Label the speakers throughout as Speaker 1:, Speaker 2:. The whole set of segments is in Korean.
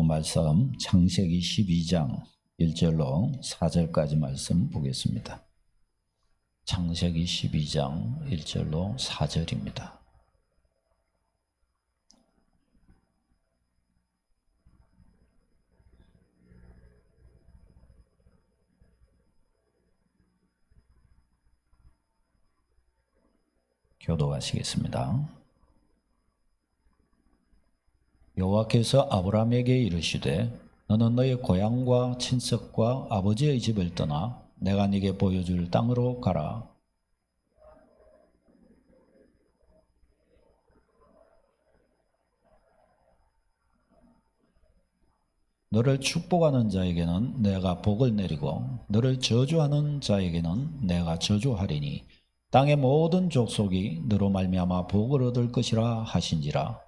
Speaker 1: 말씀 창세기 12장 1절로 4절까지 말씀 보겠습니다. 창세기 12장 1절로 4절입니다. 교도하시겠습니다. 여호와께서 아브라함에게 이르시되 너는 너의 고향과 친척과 아버지의 집을 떠나 내가 네게 보여줄 땅으로 가라. 너를 축복하는 자에게는 내가 복을 내리고 너를 저주하는 자에게는 내가 저주하리니 땅의 모든 족속이 너로 말미암아 복을 얻을 것이라 하신지라.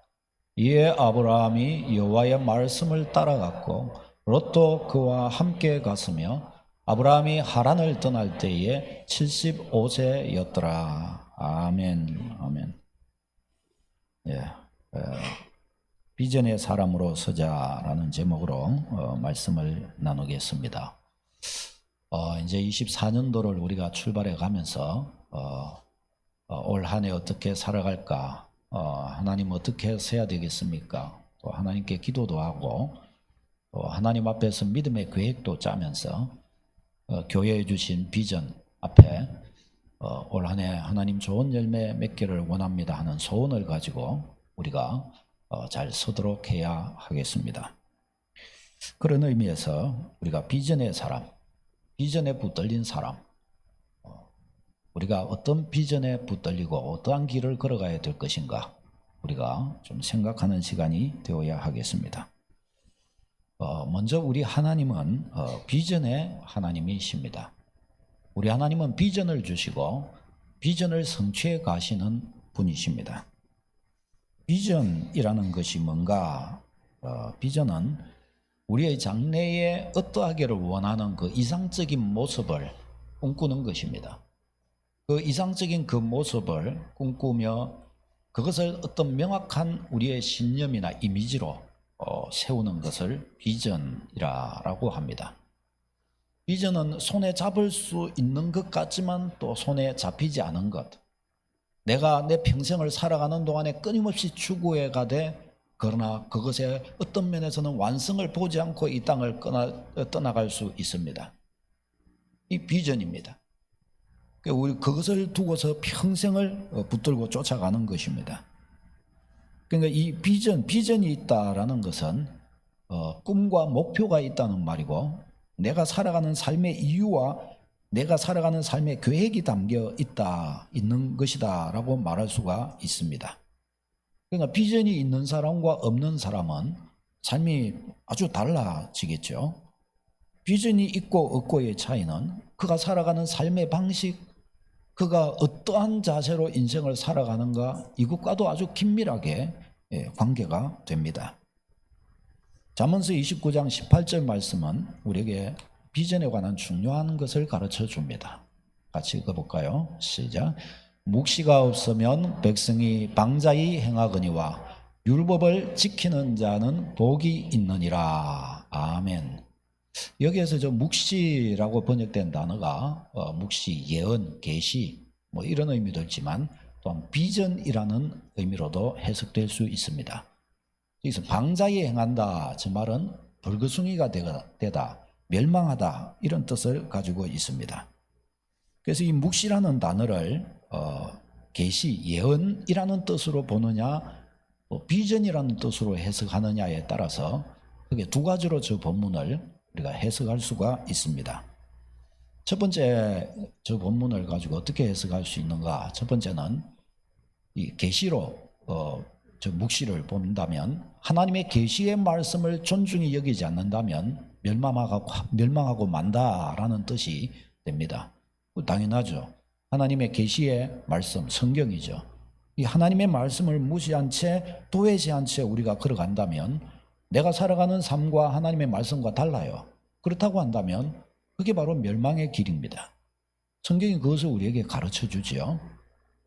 Speaker 1: 이에 아브라함이 여호와의 말씀을 따라갔고 롯도 그와 함께 갔으며 아브라함이 하란을 떠날 때에 75세였더라. 아멘. 아멘. 비전의 사람으로 서자라는 제목으로 말씀을 나누겠습니다. 이제 24년도를 우리가 출발해 가면서 올 한 해 어떻게 살아갈까? 하나님 어떻게 해야 되겠습니까? 또 하나님께 기도도 하고 또 하나님 앞에서 믿음의 계획도 짜면서 교회에 주신 비전 앞에 올 한 해 하나님 좋은 열매 맺기를 원합니다 하는 소원을 가지고 우리가 잘 서도록 해야 하겠습니다. 그런 의미에서 우리가 비전의 사람, 비전에 붙들린 사람, 우리가 어떤 비전에 붙들리고 어떠한 길을 걸어가야 될 것인가 우리가 좀 생각하는 시간이 되어야 하겠습니다. 먼저 우리 하나님은 비전의 하나님이십니다. 우리 하나님은 비전을 주시고 비전을 성취해 가시는 분이십니다. 비전이라는 것이 뭔가? 비전은 우리의 장래에 어떠하기를 원하는 그 이상적인 모습을 꿈꾸는 것입니다. 그 이상적인 그 모습을 꿈꾸며 그것을 어떤 명확한 우리의 신념이나 이미지로 세우는 것을 비전이라고 합니다. 비전은 손에 잡을 수 있는 것 같지만 또 손에 잡히지 않은 것. 내가 내 평생을 살아가는 동안에 끊임없이 추구해 가되 그러나 그것의 어떤 면에서는 완성을 보지 않고 이 땅을 떠나갈 수 있습니다. 이 비전입니다. 우리 그것을 두고서 평생을 붙들고 쫓아가는 것입니다. 그러니까 이 비전이 있다라는 것은 꿈과 목표가 있다는 말이고 내가 살아가는 삶의 이유와 내가 살아가는 삶의 계획이 담겨 있는 것이다라고 말할 수가 있습니다. 그러니까 비전이 있는 사람과 없는 사람은 삶이 아주 달라지겠죠. 비전이 있고 없고의 차이는 그가 살아가는 삶의 방식, 그가 어떠한 자세로 인생을 살아가는가 이것과도 아주 긴밀하게 관계가 됩니다. 잠언서 29장 18절 말씀은 우리에게 비전에 관한 중요한 것을 가르쳐 줍니다. 같이 읽어볼까요? 시작. 묵시가 없으면 백성이 방자히 행하거니와 율법을 지키는 자는 복이 있느니라. 아멘. 여기에서 저 묵시라고 번역된 단어가 묵시, 예언, 계시 뭐 이런 의미도 있지만 또한 비전이라는 의미로도 해석될 수 있습니다. 여기서 방자히 행한다 저 말은 벌거숭이가 되다, 멸망하다 이런 뜻을 가지고 있습니다. 그래서 이 묵시라는 단어를 계시, 예언이라는 뜻으로 보느냐 비전이라는 뜻으로 해석하느냐에 따라서 그게 두 가지로 저 본문을 우리가 해석할 수가 있습니다. 첫 번째 저 본문을 가지고 어떻게 해석할 수 있는가? 첫 번째는 이 계시로 저 묵시를 본다면 하나님의 계시의 말씀을 존중히 여기지 않는다면 멸망하고 만다라는 뜻이 됩니다. 당연하죠. 하나님의 계시의 말씀, 성경이죠. 이 하나님의 말씀을 무시한 채 도외시한 채 우리가 걸어간다면 내가 살아가는 삶과 하나님의 말씀과 달라요. 그렇다고 한다면 그게 바로 멸망의 길입니다. 성경이 그것을 우리에게 가르쳐 주지요.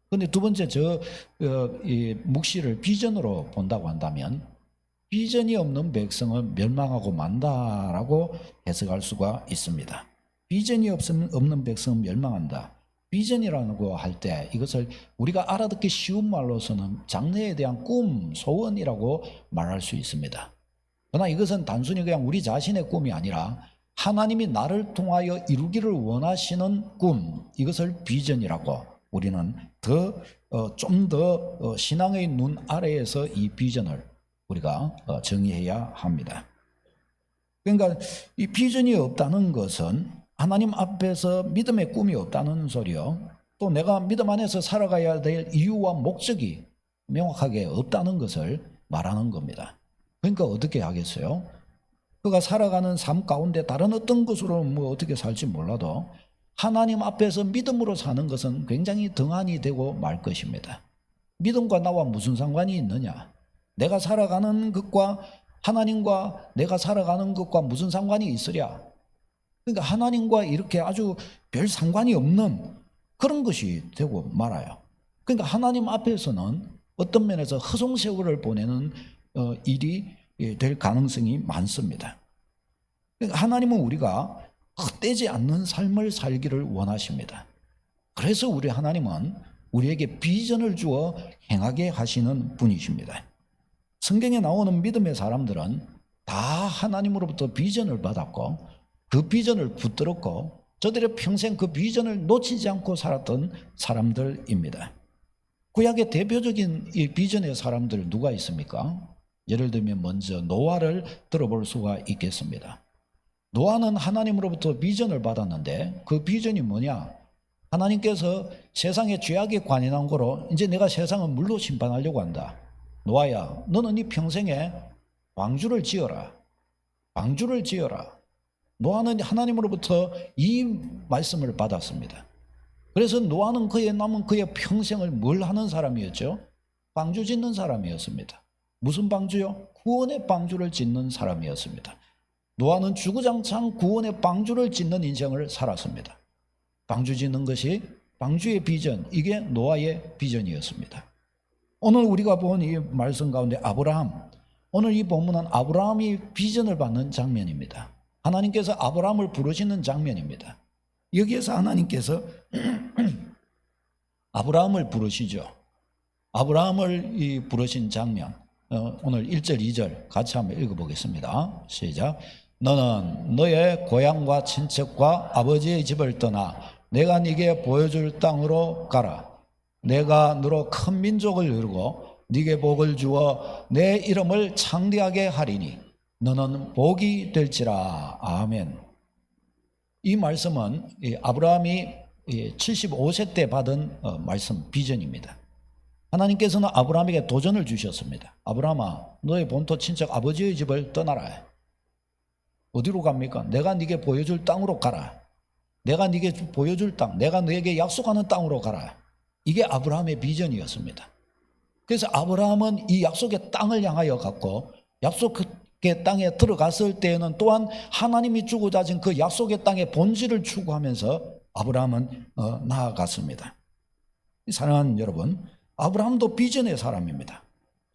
Speaker 1: 그런데 두 번째 이 묵시를 비전으로 본다고 한다면 비전이 없는 백성은 멸망하고 만다라고 해석할 수가 있습니다. 비전이 없는 백성은 멸망한다. 비전이라고 할 때 이것을 우리가 알아듣기 쉬운 말로서는 장래에 대한 꿈, 소원이라고 말할 수 있습니다. 그러나 이것은 단순히 그냥 우리 자신의 꿈이 아니라 하나님이 나를 통하여 이루기를 원하시는 꿈, 이것을 비전이라고 우리는 좀 더 신앙의 눈 아래에서 이 비전을 우리가 정의해야 합니다. 그러니까 이 비전이 없다는 것은 하나님 앞에서 믿음의 꿈이 없다는 소리요. 또 내가 믿음 안에서 살아가야 될 이유와 목적이 명확하게 없다는 것을 말하는 겁니다. 그러니까 어떻게 하겠어요? 그가 살아가는 삶 가운데 다른 어떤 것으로 어떻게 살지 몰라도 하나님 앞에서 믿음으로 사는 것은 굉장히 등한이 되고 말 것입니다. 믿음과 나와 무슨 상관이 있느냐? 내가 살아가는 것과 하나님과 내가 살아가는 것과 무슨 상관이 있으랴? 그러니까 하나님과 이렇게 아주 별 상관이 없는 그런 것이 되고 말아요. 그러니까 하나님 앞에서는 어떤 면에서 허송세월을 보내는 일이 될 가능성이 많습니다. 그러니까 하나님은 우리가 헛되지 않는 삶을 살기를 원하십니다. 그래서 우리 하나님은 우리에게 비전을 주어 행하게 하시는 분이십니다. 성경에 나오는 믿음의 사람들은 다 하나님으로부터 비전을 받았고 그 비전을 붙들었고 저들의 평생 그 비전을 놓치지 않고 살았던 사람들입니다. 구약의 대표적인 이 비전의 사람들 누가 있습니까? 예를 들면 먼저 노아를 들어볼 수가 있겠습니다. 노아는 하나님으로부터 비전을 받았는데 그 비전이 뭐냐? 하나님께서 세상에 죄악이 관인한 거로 이제 내가 세상을 물로 심판하려고 한다. 노아야, 너는 네 평생에 방주를 지어라. 방주를 지어라. 노아는 하나님으로부터 이 말씀을 받았습니다. 그래서 노아는 그의 남은 그의 평생을 뭘 하는 사람이었죠? 방주 짓는 사람이었습니다. 무슨 방주요? 구원의 방주를 짓는 사람이었습니다. 노아는 주구장창 구원의 방주를 짓는 인생을 살았습니다. 방주 짓는 것이 방주의 비전, 이게 노아의 비전이었습니다. 오늘 우리가 본 이 말씀 가운데 아브라함, 오늘 이 본문은 아브라함이 비전을 받는 장면입니다. 하나님께서 아브라함을 부르시는 장면입니다. 여기에서 하나님께서 아브라함을 부르시죠. 아브라함을 부르신 장면, 오늘 1절, 2절 같이 한번 읽어보겠습니다. 시작. 너는 너의 고향과 친척과 아버지의 집을 떠나 내가 네게 보여줄 땅으로 가라. 내가 너로 큰 민족을 이루고 네게 복을 주어 내 이름을 창대하게 하리니 너는 복이 될지라. 아멘. 이 말씀은 아브라함이 75세 때 받은 말씀, 비전입니다. 하나님께서는 아브라함에게 도전을 주셨습니다. 아브라함아, 너의 본토 친척 아버지의 집을 떠나라. 어디로 갑니까? 내가 네게 보여줄 땅으로 가라. 내가 네게 보여줄 땅, 내가 너에게 약속하는 땅으로 가라. 이게 아브라함의 비전이었습니다. 그래서 아브라함은 이 약속의 땅을 향하여 갔고 약속의 땅에 들어갔을 때에는 또한 하나님이 주고자 하신 그 약속의 땅의 본질을 추구하면서 아브라함은 나아갔습니다. 사랑하는 여러분, 아브라함도 비전의 사람입니다.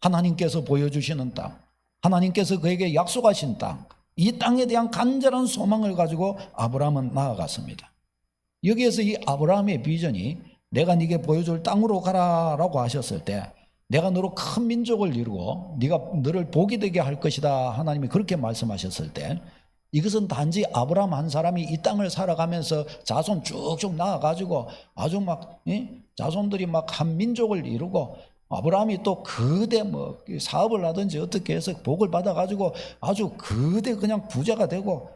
Speaker 1: 하나님께서 보여주시는 땅, 하나님께서 그에게 약속하신 땅, 이 땅에 대한 간절한 소망을 가지고 아브라함은 나아갔습니다. 여기에서 이 아브라함의 비전이 내가 네게 보여줄 땅으로 가라라고 하셨을 때 내가 너로 큰 민족을 이루고 네가 너를 복이 되게 할 것이다, 하나님이 그렇게 말씀하셨을 때 이것은 단지 아브라함 한 사람이 이 땅을 살아가면서 자손 쭉쭉 나아가지고 아주 막 자손들이 막 한 민족을 이루고 아브라함이 또 거대 사업을 하든지 어떻게 해서 복을 받아가지고 아주 거대 그냥 부자가 되고,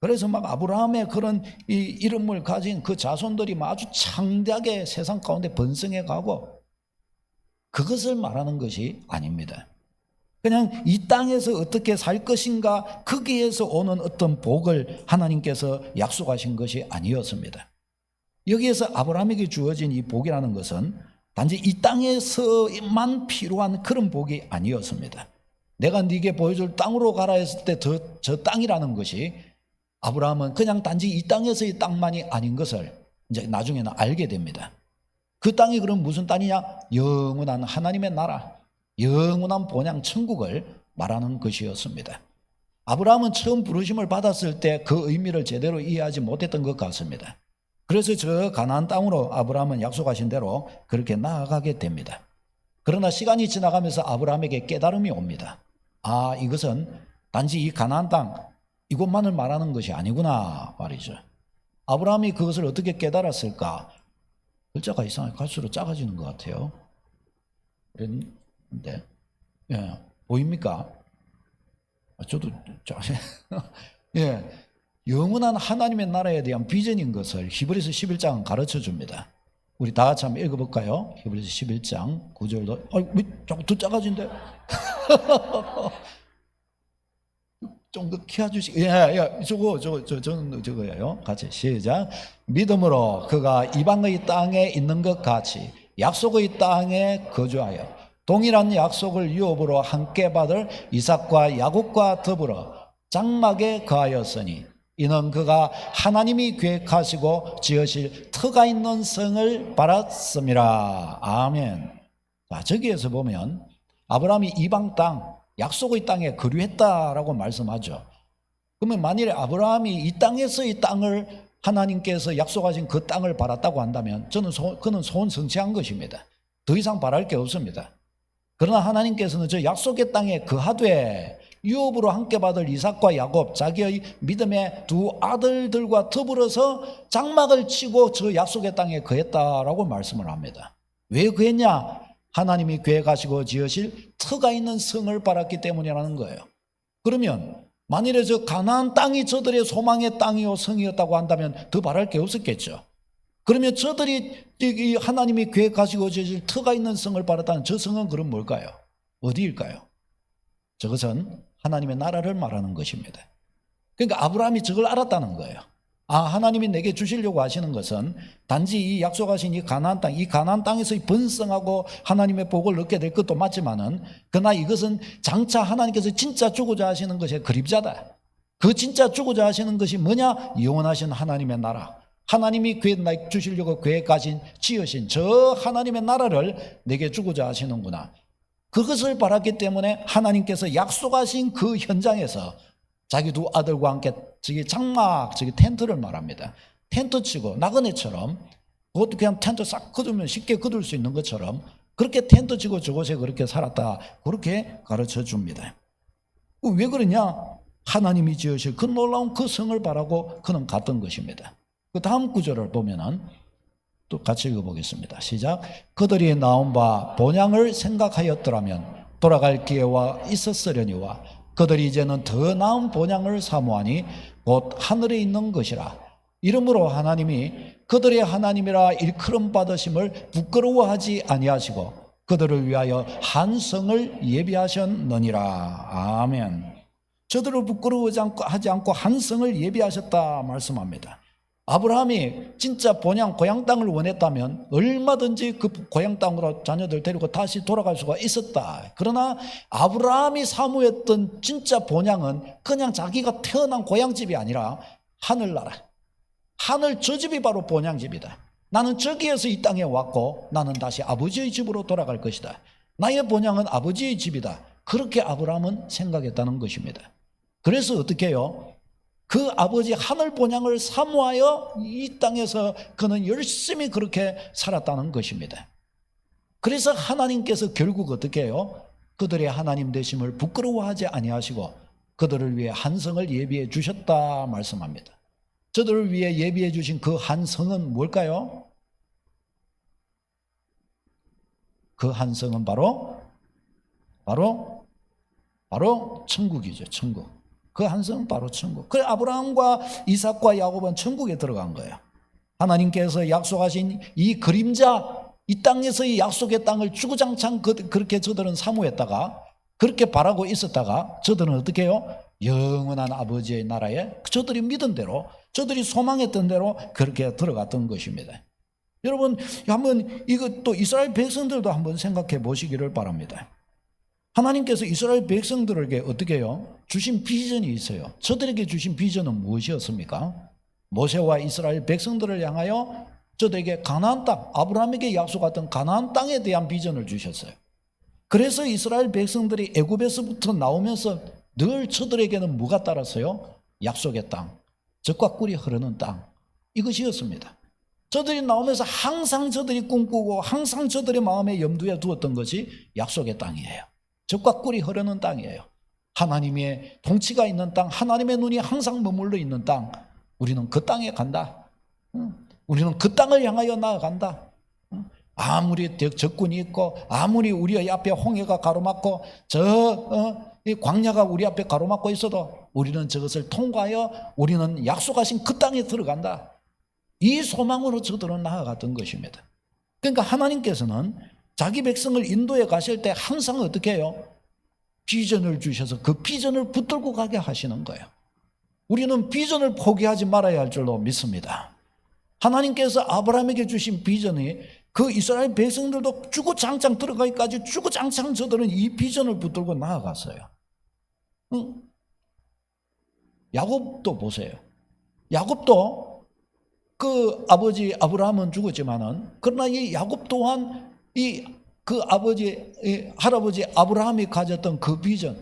Speaker 1: 그래서 막 아브라함의 그런 이 이름을 가진 그 자손들이 막 아주 창대하게 세상 가운데 번성해 가고, 그것을 말하는 것이 아닙니다. 그냥 이 땅에서 어떻게 살 것인가, 거기에서 오는 어떤 복을 하나님께서 약속하신 것이 아니었습니다. 여기에서 아브라함에게 주어진 이 복이라는 것은 단지 이 땅에서만 필요한 그런 복이 아니었습니다. 내가 네게 보여줄 땅으로 가라 했을 때 저 땅이라는 것이 아브라함은 그냥 단지 이 땅에서의 땅만이 아닌 것을 이제 나중에는 알게 됩니다. 그 땅이 그럼 무슨 땅이냐? 영원한 하나님의 나라, 영원한 본향 천국을 말하는 것이었습니다. 아브라함은 처음 부르심을 받았을 때 그 의미를 제대로 이해하지 못했던 것 같습니다. 그래서 저 가나안 땅으로 아브라함은 약속하신 대로 그렇게 나아가게 됩니다. 그러나 시간이 지나가면서 아브라함에게 깨달음이 옵니다. 아, 이것은 단지 이 가나안 땅 이곳만을 말하는 것이 아니구나 말이죠. 아브라함이 그것을 어떻게 깨달았을까? 글자가 이상하게 갈수록 작아지는 것 같아요. 그런데 보입니까? 저도 예, 영원한 하나님의 나라에 대한 비전인 것을 히브리서 11장은 가르쳐 줍니다. 우리 다 같이 한번 읽어볼까요? 히브리서 11장 9절도 왜 자꾸 더 작아진대? 좀 더 키워주시. 저는 저거예요. 같이 시작. 믿음으로 그가 이방의 땅에 있는 것 같이 약속의 땅에 거주하여 동일한 약속을 유업으로 함께 받을 이삭과 야곱과 더불어 장막에 거하였으니 이는 그가 하나님이 계획하시고 지으실 터가 있는 성을 바랐음이라. 아멘. 자, 저기에서 보면 아브라함이 이방 땅 약속의 땅에 거류했다라고 말씀하죠. 그러면 만일에 아브라함이 이 땅에서 이 땅을 하나님께서 약속하신 그 땅을 바랐다고 한다면 그는 소원 성취한 것입니다. 더 이상 바랄 게 없습니다. 그러나 하나님께서는 저 약속의 땅에 거하되 유업으로 함께 받을 이삭과 야곱 자기의 믿음의 두 아들들과 더불어서 장막을 치고 저 약속의 땅에 거했다라고 말씀을 합니다. 왜 거했냐? 하나님이 계획하시고 지으실 터가 있는 성을 바랐기 때문이라는 거예요. 그러면 만일에 저 가나안 땅이 저들의 소망의 땅이요 성이었다고 한다면 더 바랄 게 없었겠죠. 그러면 저들이 하나님이 계획하시고 지으실 터가 있는 성을 바랐다는 저 성은 그럼 뭘까요? 어디일까요? 저것은 하나님의 나라를 말하는 것입니다. 그러니까 아브라함이 저걸 알았다는 거예요. 아, 하나님이 내게 주시려고 하시는 것은 단지 이 약속하신 이 가나안 땅에서 번성하고 하나님의 복을 얻게 될 것도 맞지만은 그러나 이것은 장차 하나님께서 진짜 주고자 하시는 것의 그림자다. 그 진짜 주고자 하시는 것이 뭐냐? 영원하신 하나님의 나라. 하나님이 주시려고 계획하신 지으신 저 하나님의 나라를 내게 주고자 하시는구나. 그것을 바랐기 때문에 하나님께서 약속하신 그 현장에서 자기 두 아들과 함께 저기 장막, 저기 텐트를 말합니다. 텐트 치고 나그네처럼 그것도 그냥 텐트 싹 거두면 쉽게 거둘 수 있는 것처럼 그렇게 텐트 치고 저곳에 그렇게 살았다. 그렇게 가르쳐 줍니다. 왜 그러냐? 하나님이 지으실 그 놀라운 그 성을 바라고 그는 갔던 것입니다. 그 다음 구절을 보면은 또 같이 읽어보겠습니다. 시작. 그들이 나온 바 본향을 생각하였더라면 돌아갈 기회와 있었으려니와 그들이 이제는 더 나은 본향을 사모하니 곧 하늘에 있는 것이라. 이러므로 하나님이 그들의 하나님이라 일컬음 받으심을 부끄러워하지 아니하시고 그들을 위하여 한 성을 예비하셨느니라. 아멘. 저들을 부끄러워하지 않고 한 성을 예비하셨다 말씀합니다. 아브라함이 진짜 본향 고향 땅을 원했다면 얼마든지 그 고향 땅으로 자녀들 데리고 다시 돌아갈 수가 있었다. 그러나 아브라함이 사모했던 진짜 본향은 그냥 자기가 태어난 고향집이 아니라 하늘나라. 하늘 저 집이 바로 본향집이다. 나는 저기에서 이 땅에 왔고 나는 다시 아버지의 집으로 돌아갈 것이다. 나의 본향은 아버지의 집이다. 그렇게 아브라함은 생각했다는 것입니다. 그래서 어떻게 해요? 그 아버지 하늘 본향을 사모하여 이 땅에서 그는 열심히 그렇게 살았다는 것입니다. 그래서 하나님께서 결국 어떻게 해요? 그들의 하나님 되심을 부끄러워하지 아니하시고 그들을 위해 한 성을 예비해 주셨다 말씀합니다. 저들을 위해 예비해 주신 그 한 성은 뭘까요? 그 한 성은 바로 천국이죠. 천국. 그 한 성은 바로 천국. 그 아브라함과 이삭과 야곱은 천국에 들어간 거예요. 하나님께서 약속하신 이 그림자, 이 땅에서 이 약속의 땅을 주구장창 그렇게 저들은 사모했다가 그렇게 바라고 있었다가 저들은 어떻게 해요? 영원한 아버지의 나라에 저들이 믿은 대로 저들이 소망했던 대로 그렇게 들어갔던 것입니다. 여러분 한번 이것도 이스라엘 백성들도 한번 생각해 보시기를 바랍니다. 하나님께서 이스라엘 백성들에게 어떻게 해요? 주신 비전이 있어요. 저들에게 주신 비전은 무엇이었습니까? 모세와 이스라엘 백성들을 향하여 저들에게 가나안 땅, 아브라함에게 약속했던 가나안 땅에 대한 비전을 주셨어요. 그래서 이스라엘 백성들이 애굽에서부터 나오면서 늘 저들에게는 뭐가 따랐어요? 약속의 땅, 젖과 꿀이 흐르는 땅, 이것이었습니다. 저들이 나오면서 항상 저들이 꿈꾸고 항상 저들의 마음에 염두에 두었던 것이 약속의 땅이에요. 젖과 꿀이 흐르는 땅이에요. 하나님의 통치가 있는 땅, 하나님의 눈이 항상 머물러 있는 땅, 우리는 그 땅에 간다. 우리는 그 땅을 향하여 나아간다. 아무리 적군이 있고 아무리 우리 앞에 홍해가 가로막고 이 광야가 우리 앞에 가로막고 있어도 우리는 저것을 통과하여 우리는 약속하신 그 땅에 들어간다. 이 소망으로 저들은 나아갔던 것입니다. 그러니까 하나님께서는 자기 백성을 인도해 가실 때 항상 어떻게 해요? 비전을 주셔서 그 비전을 붙들고 가게 하시는 거예요. 우리는 비전을 포기하지 말아야 할 줄로 믿습니다. 하나님께서 아브라함에게 주신 비전이 그 이스라엘 백성들도 주구장창 들어가기까지 주구장창 저들은 이 비전을 붙들고 나아갔어요. 야곱도 보세요. 야곱도 그 아버지 아브라함은 죽었지만은 그러나 이 야곱 또한 그 할아버지 아브라함이 가졌던 그 비전,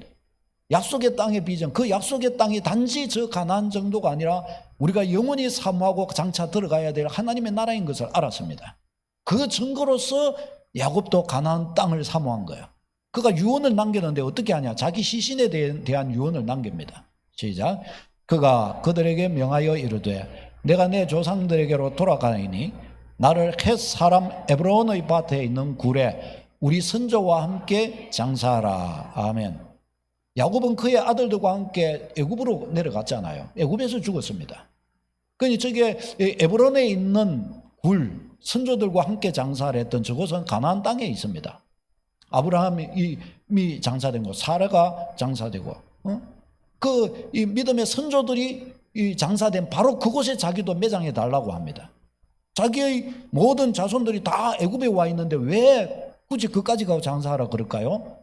Speaker 1: 약속의 땅의 비전, 그 약속의 땅이 단지 저 가나안 정도가 아니라 우리가 영원히 사모하고 장차 들어가야 될 하나님의 나라인 것을 알았습니다. 그 증거로서 야곱도 가나안 땅을 사모한 거예요. 그가 유언을 남겼는데 어떻게 하냐? 자기 시신에 대한 유언을 남깁니다. 시작. 그가 그들에게 명하여 이르되 내가 내 조상들에게로 돌아가니 나를 헷 사람 에브론의 밭에 있는 굴에 우리 선조와 함께 장사하라. 아멘. 야곱은 그의 아들들과 함께 애굽으로 내려갔잖아요. 애굽에서 죽었습니다. 그러니 저게 에브론에 있는 굴, 선조들과 함께 장사를 했던 저곳은 가나안 땅에 있습니다. 아브라함이 장사된 곳, 사라가 장사되고, 이 믿음의 선조들이 장사된 바로 그곳에 자기도 매장해 달라고 합니다. 자기의 모든 자손들이 다 애굽에 와 있는데 왜 굳이 그까지 가고 장사하라 그럴까요?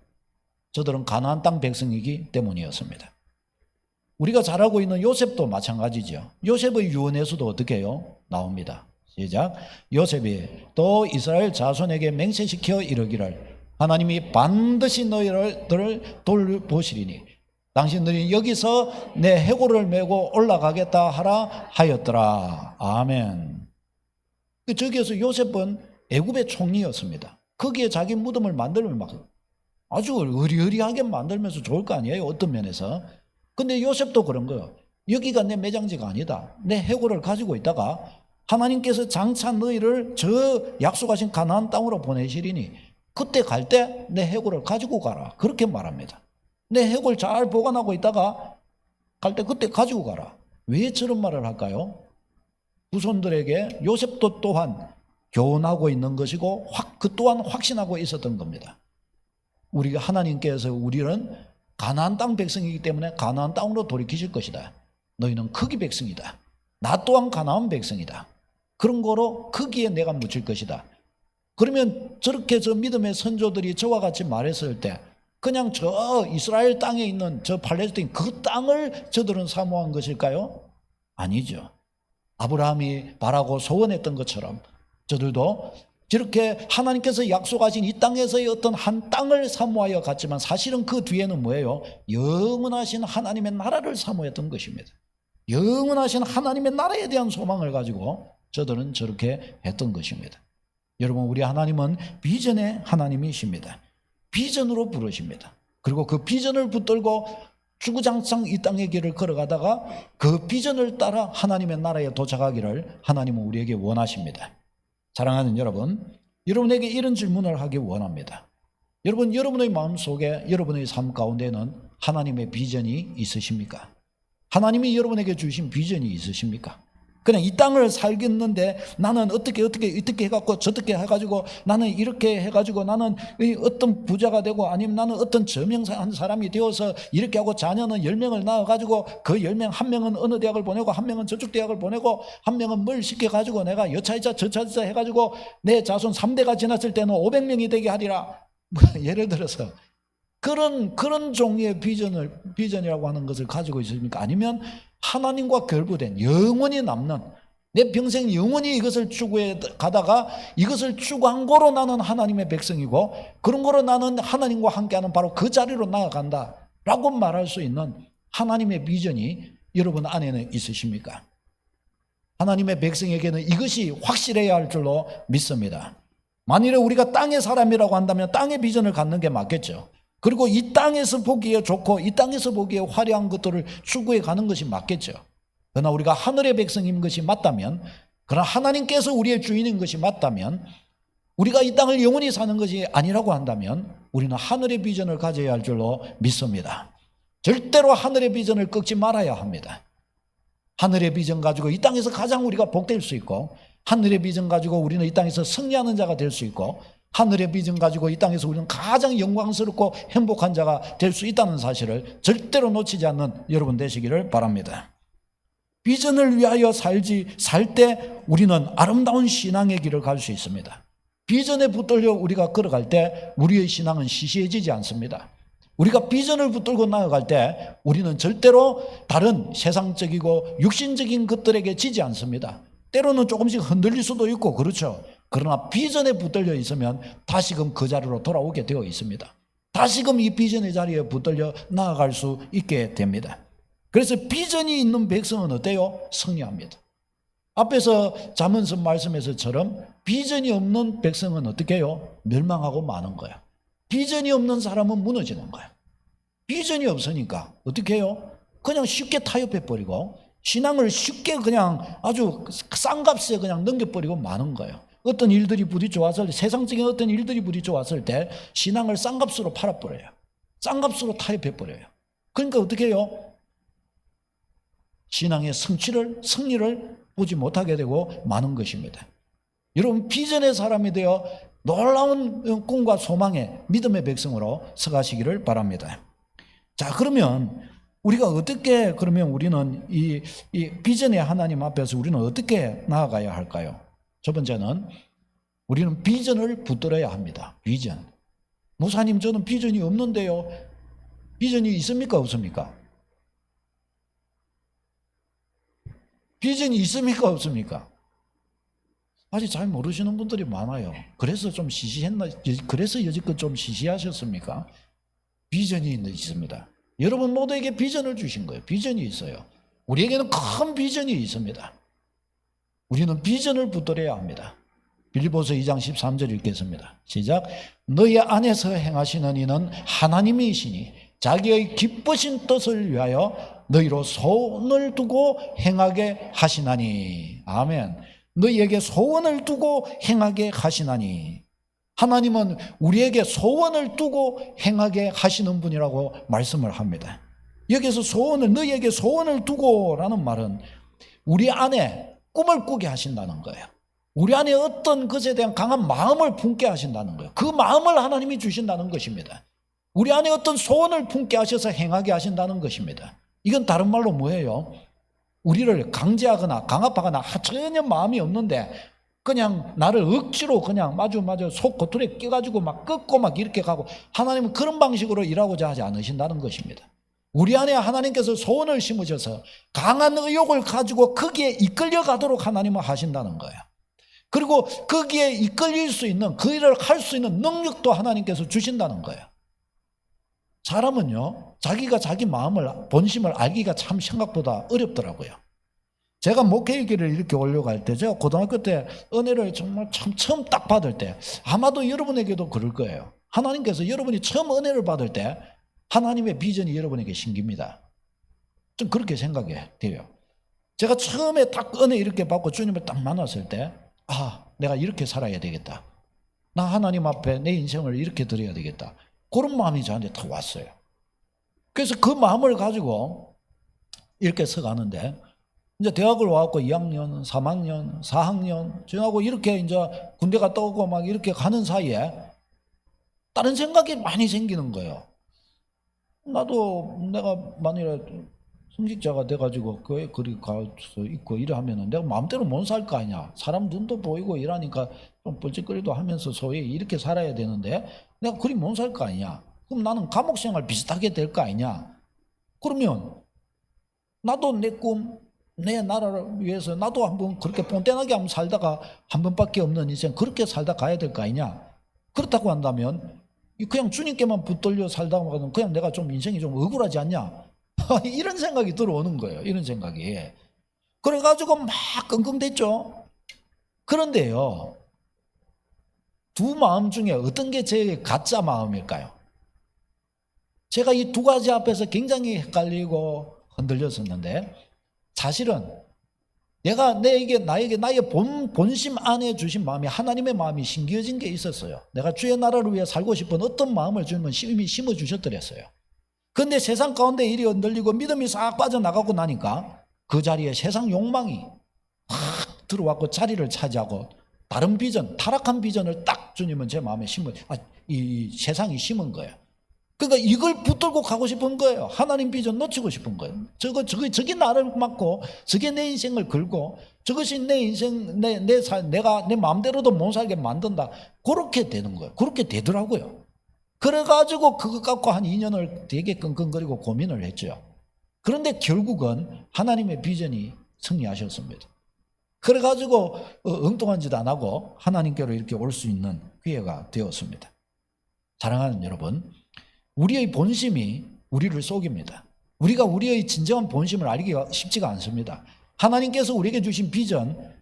Speaker 1: 저들은 가나안 땅 백성이기 때문이었습니다. 우리가 잘 알고 있는 요셉도 마찬가지죠. 요셉의 유언에서도 어떻게 해요? 나옵니다. 시작. 요셉이 또 이스라엘 자손에게 맹세시켜 이르기를 하나님이 반드시 너희를 돌보시리니 당신들이 여기서 내 해골을 메고 올라가겠다 하라 하였더라. 아멘. 저기에서 요셉은 애굽의 총리였습니다. 거기에 자기 무덤을 만들면 막 아주 의리의리하게 만들면서 좋을 거 아니에요, 어떤 면에서. 근데 요셉도 그런 거예요. 여기가 내 매장지가 아니다. 내 해골을 가지고 있다가 하나님께서 장차 너희를 저 약속하신 가나안 땅으로 보내시리니 그때 갈 때 내 해골을 가지고 가라. 그렇게 말합니다. 내 해골 잘 보관하고 있다가 갈 때 그때 가지고 가라. 왜 저런 말을 할까요? 후손들에게 요셉도 또한 교훈하고 있는 것이고 그 또한 확신하고 있었던 겁니다. 우리가 하나님께서 우리는 가나안 땅 백성이기 때문에 가나안 땅으로 돌이키실 것이다. 너희는 거기 백성이다. 나 또한 가나안 백성이다. 그런 거로 거기에 내가 묻힐 것이다. 그러면 저렇게 저 믿음의 선조들이 저와 같이 말했을 때 그냥 저 이스라엘 땅에 있는 저 팔레스타인 그 땅을 저들은 사모한 것일까요? 아니죠. 아브라함이 바라고 소원했던 것처럼 저들도 저렇게 하나님께서 약속하신 이 땅에서의 어떤 한 땅을 사모하여 갔지만 사실은 그 뒤에는 뭐예요? 영원하신 하나님의 나라를 사모했던 것입니다. 영원하신 하나님의 나라에 대한 소망을 가지고 저들은 저렇게 했던 것입니다. 여러분, 우리 하나님은 비전의 하나님이십니다. 비전으로 부르십니다. 그리고 그 비전을 붙들고 주구장창 이 땅의 길을 걸어가다가 그 비전을 따라 하나님의 나라에 도착하기를 하나님은 우리에게 원하십니다. 사랑하는 여러분, 여러분에게 이런 질문을 하기 원합니다. 여러분, 여러분의 마음속에 여러분의 삶 가운데는 하나님의 비전이 있으십니까? 하나님이 여러분에게 주신 비전이 있으십니까? 그냥 이 땅을 살겠는데 나는 어떻게 해갖고 저렇게 해가지고 나는 이렇게 해가지고 나는 어떤 부자가 되고 아니면 나는 어떤 저명한 사람이 되어서 이렇게 하고 자녀는 10명을 낳아가지고 그 10명 한 명은 어느 대학을 보내고 한 명은 저쪽 대학을 보내고 한 명은 뭘 시켜가지고 내가 여차이차 저차이차 해가지고 내 자손 3대가 지났을 때는 500명이 되게 하리라. 예를 들어서 그런 종류의 비전이라고 하는 것을 가지고 있습니까? 아니면 하나님과 결부된 영원히 남는 내 평생 영원히 이것을 추구해 가다가 이것을 추구한 거로 나는 하나님의 백성이고 그런 거로 나는 하나님과 함께하는 바로 그 자리로 나아간다 라고 말할 수 있는 하나님의 비전이 여러분 안에는 있으십니까? 하나님의 백성에게는 이것이 확실해야 할 줄로 믿습니다. 만일에 우리가 땅의 사람이라고 한다면 땅의 비전을 갖는 게 맞겠죠. 그리고 이 땅에서 보기에 좋고 이 땅에서 보기에 화려한 것들을 추구해 가는 것이 맞겠죠. 그러나 우리가 하늘의 백성인 것이 맞다면, 그러나 하나님께서 우리의 주인인 것이 맞다면, 우리가 이 땅을 영원히 사는 것이 아니라고 한다면 우리는 하늘의 비전을 가져야 할 줄로 믿습니다. 절대로 하늘의 비전을 꺾지 말아야 합니다. 하늘의 비전 가지고 이 땅에서 가장 우리가 복될 수 있고, 하늘의 비전 가지고 우리는 이 땅에서 승리하는 자가 될 수 있고, 하늘의 비전 가지고 이 땅에서 우리는 가장 영광스럽고 행복한 자가 될 수 있다는 사실을 절대로 놓치지 않는 여러분 되시기를 바랍니다. 비전을 위하여 살 때 우리는 아름다운 신앙의 길을 갈 수 있습니다. 비전에 붙들려 우리가 걸어갈 때 우리의 신앙은 시시해지지 않습니다. 우리가 비전을 붙들고 나아갈 때 우리는 절대로 다른 세상적이고 육신적인 것들에게 지지 않습니다. 때로는 조금씩 흔들릴 수도 있고 그렇죠. 그러나 비전에 붙들려 있으면 다시금 그 자리로 돌아오게 되어 있습니다. 다시금 이 비전의 자리에 붙들려 나아갈 수 있게 됩니다. 그래서 비전이 있는 백성은 어때요? 승리합니다. 앞에서 잠언서 말씀에서처럼 비전이 없는 백성은 어떻게 해요? 멸망하고 마는 거야. 비전이 없는 사람은 무너지는 거야. 비전이 없으니까 어떻게 해요? 그냥 쉽게 타협해버리고 신앙을 쉽게 그냥 아주 싼 값에 그냥 넘겨버리고 마는 거예요. 어떤 일들이 부딪혀 왔을 때, 세상적인 어떤 일들이 부딪혀 왔을 때 신앙을 싼 값으로 팔아버려요. 싼 값으로 타협해버려요. 그러니까 어떻게 해요? 신앙의 승리를 보지 못하게 되고 마는 것입니다. 여러분 비전의 사람이 되어 놀라운 꿈과 소망의 믿음의 백성으로 서가시기를 바랍니다. 자, 그러면 우리가 어떻게, 그러면 우리는 이 비전의 하나님 앞에서 우리는 어떻게 나아가야 할까요? 첫 번째는 우리는 비전을 붙들어야 합니다. 비전. 목사님 저는 비전이 없는데요. 비전이 있습니까 없습니까? 비전이 있습니까 없습니까? 아직 잘 모르시는 분들이 많아요. 그래서 좀 시시했나? 그래서 여지껏 좀 시시하셨습니까? 비전이 있습니다. 여러분 모두에게 비전을 주신 거예요. 비전이 있어요. 우리에게는 큰 비전이 있습니다. 우리는 비전을 붙들어야 합니다. 빌립보서 2장 13절 읽겠습니다. 시작. 너희 안에서 행하시는 이는 하나님이시니 자기의 기쁘신 뜻을 위하여 너희로 소원을 두고 행하게 하시나니. 아멘. 너희에게 소원을 두고 행하게 하시나니. 하나님은 우리에게 소원을 두고 행하게 하시는 분이라고 말씀을 합니다. 여기서 소원을, 너희에게 소원을 두고 라는 말은 우리 안에 꿈을 꾸게 하신다는 거예요. 우리 안에 어떤 것에 대한 강한 마음을 품게 하신다는 거예요. 그 마음을 하나님이 주신다는 것입니다. 우리 안에 어떤 소원을 품게 하셔서 행하게 하신다는 것입니다. 이건 다른 말로 뭐예요? 우리를 강제하거나 강압하거나 전혀 마음이 없는데 그냥 나를 억지로 그냥 마주 속 고투리에 끼가지고 막 끄고 막 이렇게 가고, 하나님은 그런 방식으로 일하고자 하지 않으신다는 것입니다. 우리 안에 하나님께서 소원을 심으셔서 강한 의욕을 가지고 거기에 이끌려 가도록 하나님은 하신다는 거예요. 그리고 거기에 이끌릴 수 있는, 그 일을 할 수 있는 능력도 하나님께서 주신다는 거예요. 사람은요, 자기가 자기 마음을, 본심을 알기가 참 생각보다 어렵더라고요. 제가 목회의 길을 이렇게 올려갈 때, 제가 고등학교 때 은혜를 정말 참 처음 딱 받을 때, 아마도 여러분에게도 그럴 거예요. 하나님께서 여러분이 처음 은혜를 받을 때 하나님의 비전이 여러분에게 생깁니다. 좀 그렇게 생각이 돼요. 제가 처음에 딱 은혜 이렇게 받고 주님을 딱 만났을 때, 아, 내가 이렇게 살아야 되겠다. 나 하나님 앞에 내 인생을 이렇게 드려야 되겠다. 그런 마음이 저한테 딱 왔어요. 그래서 그 마음을 가지고 이렇게 서가는데, 이제 대학을 와갖고 2학년, 3학년, 4학년 지나고 이렇게 이제 군대 갔다 오고 막 이렇게 가는 사이에 다른 생각이 많이 생기는 거예요. 나도 내가 만일에 성직자가 돼가지고 교회 거리 가서 있고 이래 하면은 내가 마음대로 못 살 거 아니야. 사람 눈도 보이고 이러니까 좀 뻘짓거리도 하면서 소위 이렇게 살아야 되는데 내가 그리 못 살 거 아니야. 그럼 나는 감옥 생활 비슷하게 될 거 아니냐. 그러면 나도 내 꿈, 내 나라를 위해서 나도 한번 그렇게 뻔뻔하게 한번 살다가 한 번밖에 없는 인생 그렇게 살다 가야 될 거 아니냐. 그렇다고 한다면 그냥 주님께만 붙들려 살다가 그냥 내가 좀 인생이 좀 억울하지 않냐. 이런 생각이 들어오는 거예요. 이런 생각이. 그래가지고 막 끙끙댔죠. 그런데요, 두 마음 중에 어떤 게 제일 가짜 마음일까요? 제가 이 두 가지 앞에서 굉장히 헷갈리고 흔들렸었는데, 사실은 나에게 나의 본심 안에 주신 마음이 하나님의 마음이 심겨진 게 있었어요. 내가 주의 나라를 위해 살고 싶은 어떤 마음을 주님은 이미 심어주셨더랬어요. 그런데 세상 가운데 일이 흔들리고 믿음이 싹 빠져나가고 나니까 그 자리에 세상 욕망이 확 들어왔고 자리를 차지하고 다른 비전, 타락한 비전을 딱 주님은 제 마음에 이 세상이 심은 거예요. 그러니까 이걸 붙들고 가고 싶은 거예요. 하나님 비전 놓치고 싶은 거예요. 저게 나를 맡고, 저게 내 인생을 걸고, 저것이 내 인생, 내가 내 마음대로도 못 살게 만든다. 그렇게 되는 거예요. 그렇게 되더라고요. 그래가지고 그거 갖고 한 2년을 되게 끙끙거리고 고민을 했죠. 그런데 결국은 하나님의 비전이 승리하셨습니다. 그래가지고 엉뚱한 짓 안 하고 하나님께로 이렇게 올 수 있는 기회가 되었습니다. 사랑하는 여러분, 우리의 본심이 우리를 속입니다. 우리가 우리의 진정한 본심을 알기가 쉽지가 않습니다. 하나님께서 우리에게 주신 비전,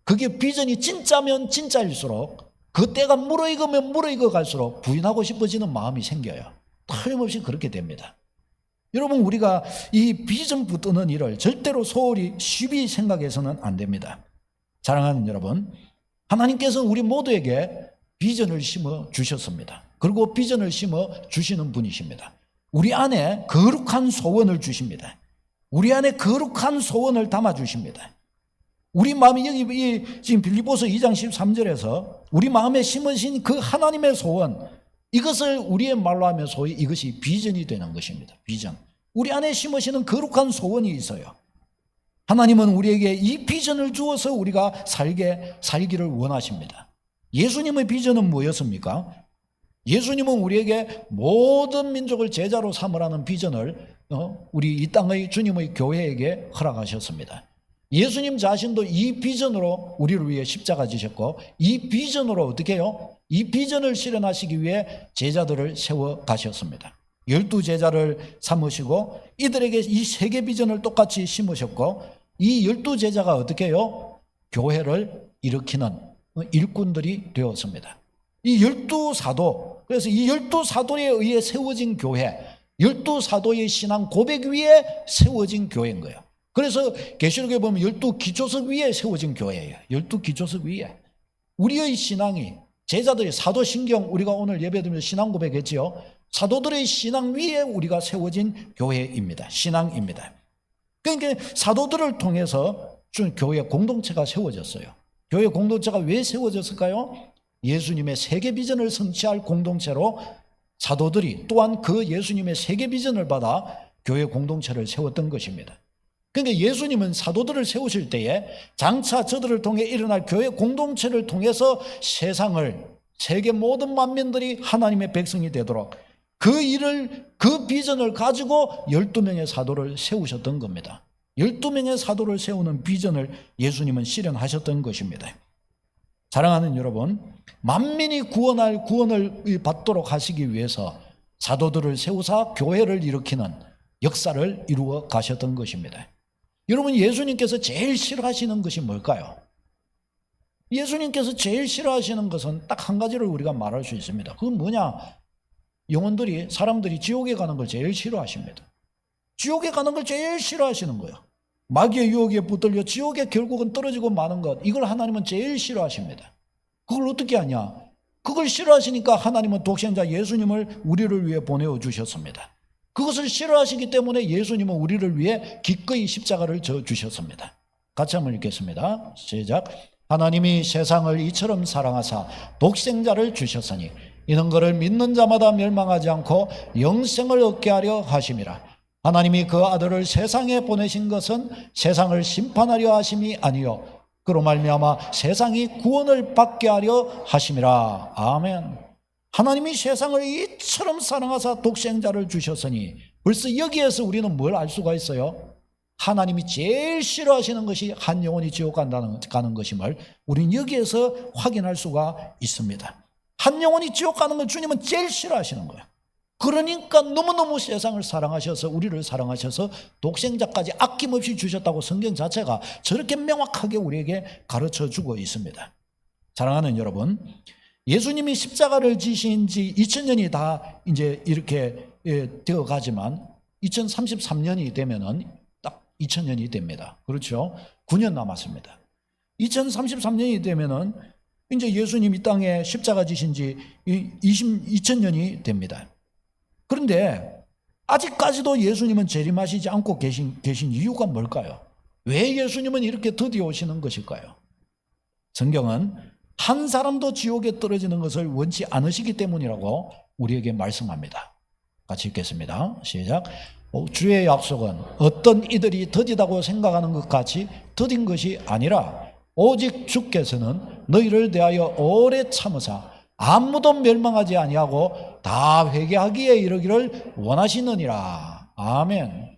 Speaker 1: 그게 비전이 진짜면 진짜일수록 그 때가 무르익으면 무르익어 갈수록 부인하고 싶어지는 마음이 생겨요. 틀림없이 그렇게 됩니다. 여러분, 우리가 이 비전 붙드는 일을 절대로 소홀히 쉽게 생각해서는 안 됩니다. 사랑하는 여러분, 하나님께서 우리 모두에게 비전을 심어 주셨습니다. 그리고 비전을 심어 주시는 분이십니다. 우리 안에 거룩한 소원을 주십니다. 우리 안에 거룩한 소원을 담아 주십니다. 우리 마음이 여기 지금 빌립보서 2장 13절에서 우리 마음에 심으신 그 하나님의 소원, 이것을 우리의 말로 하면 소위 이것이 비전이 되는 것입니다. 비전. 우리 안에 심으시는 거룩한 소원이 있어요. 하나님은 우리에게 이 비전을 주어서 우리가 살기를 원하십니다. 예수님의 비전은 뭐였습니까? 예수님은 우리에게 모든 민족을 제자로 삼으라는 비전을 우리 이 땅의 주님의 교회에게 허락하셨습니다. 예수님 자신도 이 비전으로 우리를 위해 십자가 지셨고, 이 비전으로 어떻게 해요? 이 비전을 실현하시기 위해 제자들을 세워 가셨습니다. 12제자를 삼으시고 이들에게 이 세계 비전을 똑같이 심으셨고, 이 12제자가 어떻게 해요? 교회를 일으키는 일꾼들이 되었습니다. 이 12사도, 그래서 이 12사도에 의해 세워진 교회, 12사도의 신앙 고백 위에 세워진 교회인 거예요. 그래서 계시록에 보면 12기초석 위에 세워진 교회예요. 12기초석 위에. 우리의 신앙이, 제자들의 사도신경, 우리가 오늘 예배드리면서 신앙 고백했지요. 사도들의 신앙 위에 우리가 세워진 교회입니다. 신앙입니다. 그러니까 사도들을 통해서 교회 공동체가 세워졌어요. 교회 공동체가 왜 세워졌을까요? 예수님의 세계 비전을 성취할 공동체로 사도들이 또한 그 예수님의 세계 비전을 받아 교회 공동체를 세웠던 것입니다. 그러니까 예수님은 사도들을 세우실 때에 장차 저들을 통해 일어날 교회 공동체를 통해서 세계 모든 만민들이 하나님의 백성이 되도록 그 비전을 가지고 12명의 사도를 세우셨던 겁니다. 12명의 사도를 세우는 비전을 예수님은 실현하셨던 것입니다. 사랑하는 여러분, 만민이 구원을 받도록 하시기 위해서 사도들을 세우사 교회를 일으키는 역사를 이루어 가셨던 것입니다. 여러분, 예수님께서 제일 싫어하시는 것이 뭘까요? 예수님께서 제일 싫어하시는 것은 딱 한 가지를 우리가 말할 수 있습니다. 그건 뭐냐? 사람들이 지옥에 가는 걸 제일 싫어하십니다. 지옥에 가는 걸 제일 싫어하시는 거예요. 마귀의 유혹에 붙들려 지옥에 결국은 떨어지고 마는 것, 이걸 하나님은 제일 싫어하십니다. 그걸 어떻게 하냐? 그걸 싫어하시니까 하나님은 독생자 예수님을 우리를 위해 보내어 주셨습니다. 그것을 싫어하시기 때문에 예수님은 우리를 위해 기꺼이 십자가를 져 주셨습니다. 같이 한번 읽겠습니다. 시작. 하나님이 세상을 이처럼 사랑하사 독생자를 주셨으니 이는 그를 믿는 자마다 멸망하지 않고 영생을 얻게 하려 하심이라. 하나님이 그 아들을 세상에 보내신 것은 세상을 심판하려 하심이 아니요 그로 말미암아 세상이 구원을 받게 하려 하심이라. 아멘. 하나님이 세상을 이처럼 사랑하사 독생자를 주셨으니, 벌써 여기에서 우리는 뭘 알 수가 있어요? 하나님이 제일 싫어하시는 것이 한 영혼이 지옥 가는 것임을 우리는 여기에서 확인할 수가 있습니다. 한 영혼이 지옥 가는 걸 주님은 제일 싫어하시는 거예요. 그러니까 너무너무 세상을 사랑하셔서, 우리를 사랑하셔서 독생자까지 아낌없이 주셨다고 성경 자체가 저렇게 명확하게 우리에게 가르쳐주고 있습니다. 사랑하는 여러분, 예수님이 십자가를 지신 지 2000년이 다 이제 이렇게 되어 가지만 2033년이 되면은 딱 2000년이 됩니다. 그렇죠? 9년 남았습니다. 2033년이 되면은 이제 예수님이 땅에 십자가 지신 지 2000년이 됩니다. 그런데 아직까지도 예수님은 재림하시지 않고 계신 이유가 뭘까요? 왜 예수님은 이렇게 드디어 오시는 것일까요? 성경은 한 사람도 지옥에 떨어지는 것을 원치 않으시기 때문이라고 우리에게 말씀합니다. 같이 읽겠습니다. 시작. 주의 약속은 어떤 이들이 더디다고 생각하는 것 같이 더딘 것이 아니라 오직 주께서는 너희를 대하여 오래 참으사 아무도 멸망하지 아니하고 다 회개하기에 이르기를 원하시느니라. 아멘.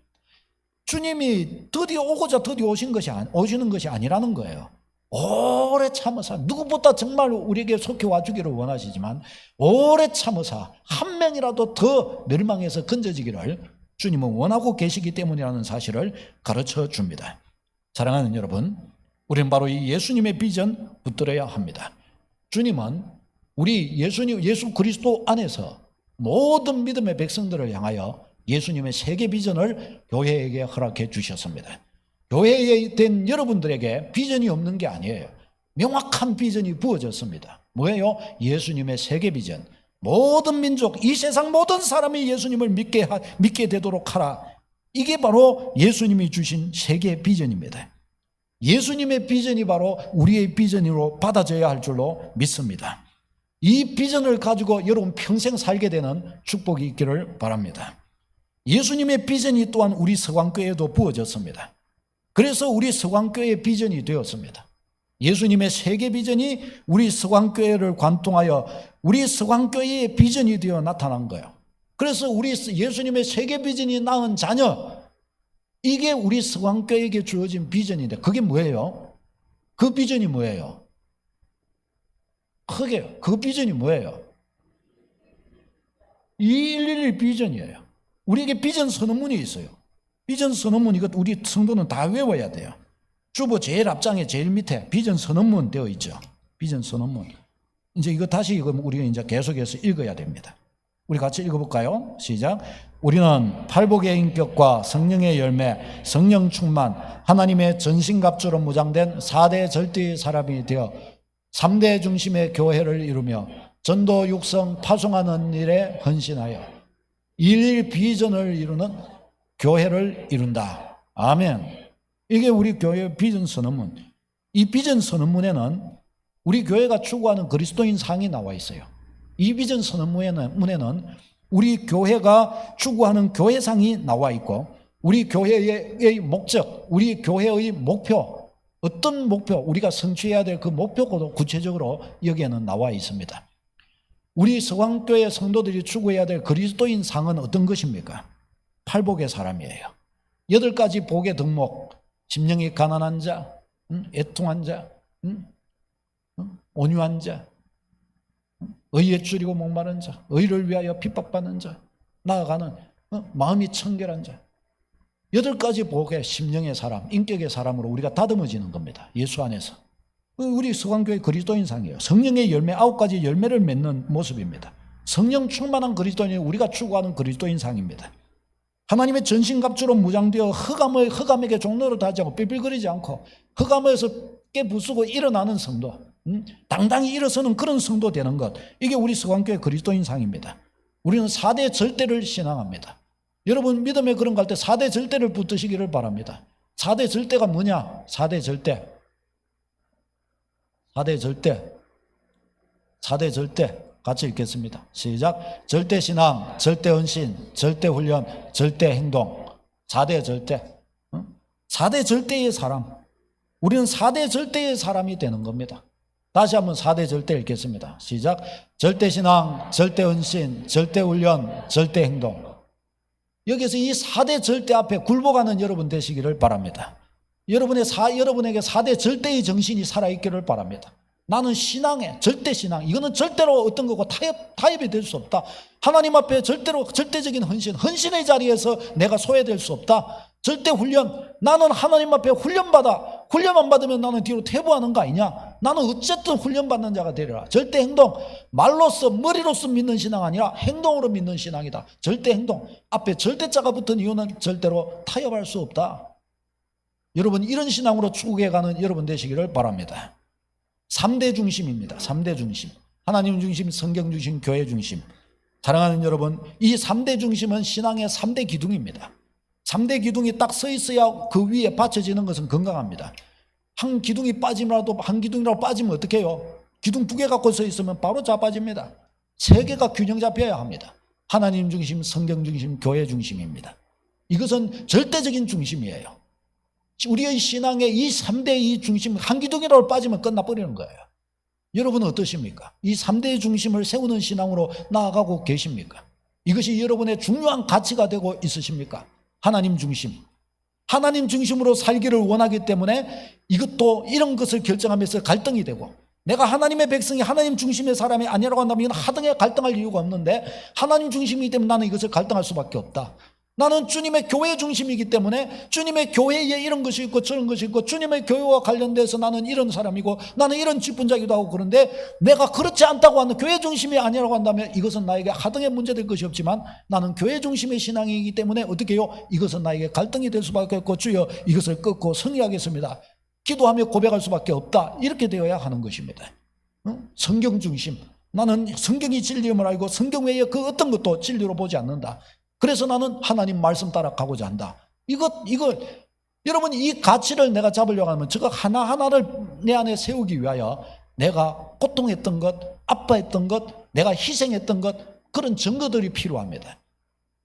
Speaker 1: 주님이 드디어 오고자 드디어 오시는 것이 아니라는 거예요. 오래 참으사, 누구보다 정말 우리에게 속히 와주기를 원하시지만 오래 참으사 한 명이라도 더 멸망해서 건져지기를 주님은 원하고 계시기 때문이라는 사실을 가르쳐 줍니다. 사랑하는 여러분, 우리는 바로 이 예수님의 비전 붙들어야 합니다. 주님은 우리 예수 그리스도 안에서 모든 믿음의 백성들을 향하여 예수님의 세계 비전을 교회에게 허락해 주셨습니다. 교회에 된 여러분들에게 비전이 없는 게 아니에요. 명확한 비전이 부어졌습니다. 뭐예요? 예수님의 세계 비전. 모든 민족, 이 세상 모든 사람이 예수님을 믿게 되도록 하라. 이게 바로 예수님이 주신 세계 비전입니다. 예수님의 비전이 바로 우리의 비전으로 받아져야 할 줄로 믿습니다. 이 비전을 가지고 여러분 평생 살게 되는 축복이 있기를 바랍니다. 예수님의 비전이 또한 우리 서광교회에도 부어졌습니다. 그래서 우리 서광교회의 비전이 되었습니다. 예수님의 세계 비전이 우리 서광교회를 관통하여 우리 서광교회의 비전이 되어 나타난 거예요. 그래서 우리 예수님의 세계 비전이 낳은 자녀, 이게 우리 서광교회에게 주어진 비전인데 그게 뭐예요? 그 비전이 뭐예요? 크게 그 비전이 뭐예요? 2111 비전이에요. 우리에게 비전 선언문이 있어요. 비전 선언문, 이것 우리 성도는 다 외워야 돼요. 주보 제일 앞장에 제일 밑에 비전 선언문 되어 있죠. 비전 선언문. 이제 이거 다시 우리가 이제 계속해서 읽어야 됩니다. 우리 같이 읽어볼까요? 시작. 우리는 팔복의 인격과 성령의 열매, 성령 충만, 하나님의 전신갑주로 무장된 4대 절대의 사람이 되어 3대 중심의 교회를 이루며 전도 육성 파송하는 일에 헌신하여 일 비전을 이루는 교회를 이룬다. 아멘. 이게 우리 교회의 비전 선언문. 이 비전 선언문에는 우리 교회가 추구하는 그리스도인 상이 나와 있어요. 이 비전 선언문에는 우리 교회가 추구하는 교회상이 나와 있고 우리 교회의 목적, 우리 교회의 목표, 어떤 목표, 우리가 성취해야 될 그 목표도 구체적으로 여기에는 나와 있습니다. 우리 서광교회 성도들이 추구해야 될 그리스도인 상은 어떤 것입니까? 팔복의 사람이에요. 8가지 복의 덕목, 심령이 가난한 자, 애통한 자, 온유한 자, 의에 줄이고 목마른 자, 의를 위하여 핍박받는 자, 나아가는 마음이 청결한 자. 8가지 복의 심령의 사람, 인격의 사람으로 우리가 다듬어지는 겁니다. 예수 안에서. 우리 서광교회 그리스도인 상이에요. 성령의 열매 9가지 열매를 맺는 모습입니다. 성령 충만한 그리스도인이 우리가 추구하는 그리스도인 상입니다. 하나님의 전신갑주로 무장되어 흑암에게 종로를 하지 않고 삘삘거리지 않고 흑암에서 깨부수고 일어나는 성도, 당당히 일어서는 그런 성도 되는 것, 이게 우리 서광교회 그리스도인 상입니다. 우리는 4대 절대를 신앙합니다. 여러분 믿음의 걸음 갈 때 4대 절대를 붙드시기를 바랍니다. 4대 절대가 뭐냐? 4대 절대. 4대 절대. 4대 절대. 같이 읽겠습니다. 시작. 절대신앙, 절대헌신, 절대훈련, 절대행동. 4대 절대. 4대 절대의 사람. 우리는 4대 절대의 사람이 되는 겁니다. 다시 한번 4대 절대 읽겠습니다. 시작. 절대신앙, 절대헌신, 절대훈련, 절대행동. 여기서 이 4대 절대 앞에 굴복하는 여러분 되시기를 바랍니다. 여러분에게 4대 절대의 정신이 살아있기를 바랍니다. 나는 신앙에 절대 신앙, 이거는 절대로 어떤 거고 타협이 될 수 없다. 하나님 앞에 절대적인 헌신의 자리에서 내가 소외될 수 없다. 절대 훈련, 나는 하나님 앞에 훈련만 받으면 나는 뒤로 퇴보하는 거 아니냐. 나는 어쨌든 훈련받는 자가 되리라. 절대 행동, 말로써 머리로써 믿는 신앙 아니라 행동으로 믿는 신앙이다. 절대 행동, 앞에 절대자가 붙은 이유는 절대로 타협할 수 없다. 여러분, 이런 신앙으로 추구해 가는 여러분 되시기를 바랍니다. 3대 중심입니다. 3대 중심, 하나님 중심, 성경 중심, 교회 중심. 사랑하는 여러분, 이 3대 중심은 신앙의 3대 기둥입니다. 3대 기둥이 딱 서 있어야 그 위에 받쳐지는 것은 건강합니다. 한 기둥이라도 빠지면 어떻게 해요? 기둥 2개 갖고 서 있으면 바로 자빠집니다. 3개가 균형 잡혀야 합니다. 하나님 중심, 성경 중심, 교회 중심입니다. 이것은 절대적인 중심이에요. 우리의 신앙의 이 3대 이 중심, 한 기둥이라도 빠지면 끝나버리는 거예요. 여러분은 어떠십니까? 이 3대의 중심을 세우는 신앙으로 나아가고 계십니까? 이것이 여러분의 중요한 가치가 되고 있으십니까? 하나님 중심, 하나님 중심으로 살기를 원하기 때문에 이것도 이런 것을 결정하면서 갈등이 되고, 내가 하나님의 백성이 하나님 중심의 사람이 아니라고 한다면 이건 하등에 갈등할 이유가 없는데, 하나님 중심이기 때문에 나는 이것을 갈등할 수밖에 없다. 나는 주님의 교회 중심이기 때문에 주님의 교회에 이런 것이 있고 저런 것이 있고, 주님의 교회와 관련돼서 나는 이런 사람이고 나는 이런 직분자기도 하고, 그런데 내가 그렇지 않다고 하는 교회 중심이 아니라고 한다면 이것은 나에게 하등의 문제될 것이 없지만, 나는 교회 중심의 신앙이기 때문에 어떻게 해요? 이것은 나에게 갈등이 될 수밖에 없고, 주여 이것을 끊고 승리하겠습니다, 기도하며 고백할 수밖에 없다, 이렇게 되어야 하는 것입니다. 성경 중심, 나는 성경이 진리임을 알고 성경 외에 그 어떤 것도 진리로 보지 않는다. 그래서 나는 하나님 말씀 따라 가고자 한다. 이거 여러분, 이 가치를 내가 잡으려고 하면 저거 하나하나를 내 안에 세우기 위하여 내가 고통했던 것, 아파했던 것, 내가 희생했던 것, 그런 증거들이 필요합니다.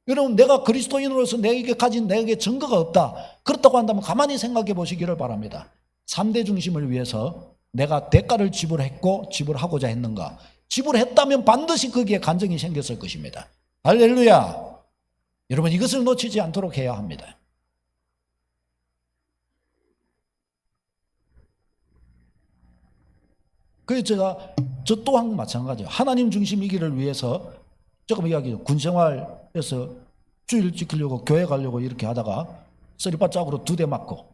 Speaker 1: 여러분, 내가 그리스도인으로서 내게 증거가 없다, 그렇다고 한다면 가만히 생각해 보시기를 바랍니다. 3대 중심을 위해서 내가 대가를 지불했고 지불하고자 했는가? 지불했다면 반드시 거기에 간증이 생겼을 것입니다. 할렐루야. 여러분, 이것을 놓치지 않도록 해야 합니다. 그래서 저 또한 마찬가지예요. 하나님 중심이기를 위해서 조금 이야기죠. 군생활에서 주일 지키려고 교회 가려고 이렇게 하다가 쓰리바짝으로 2대 맞고,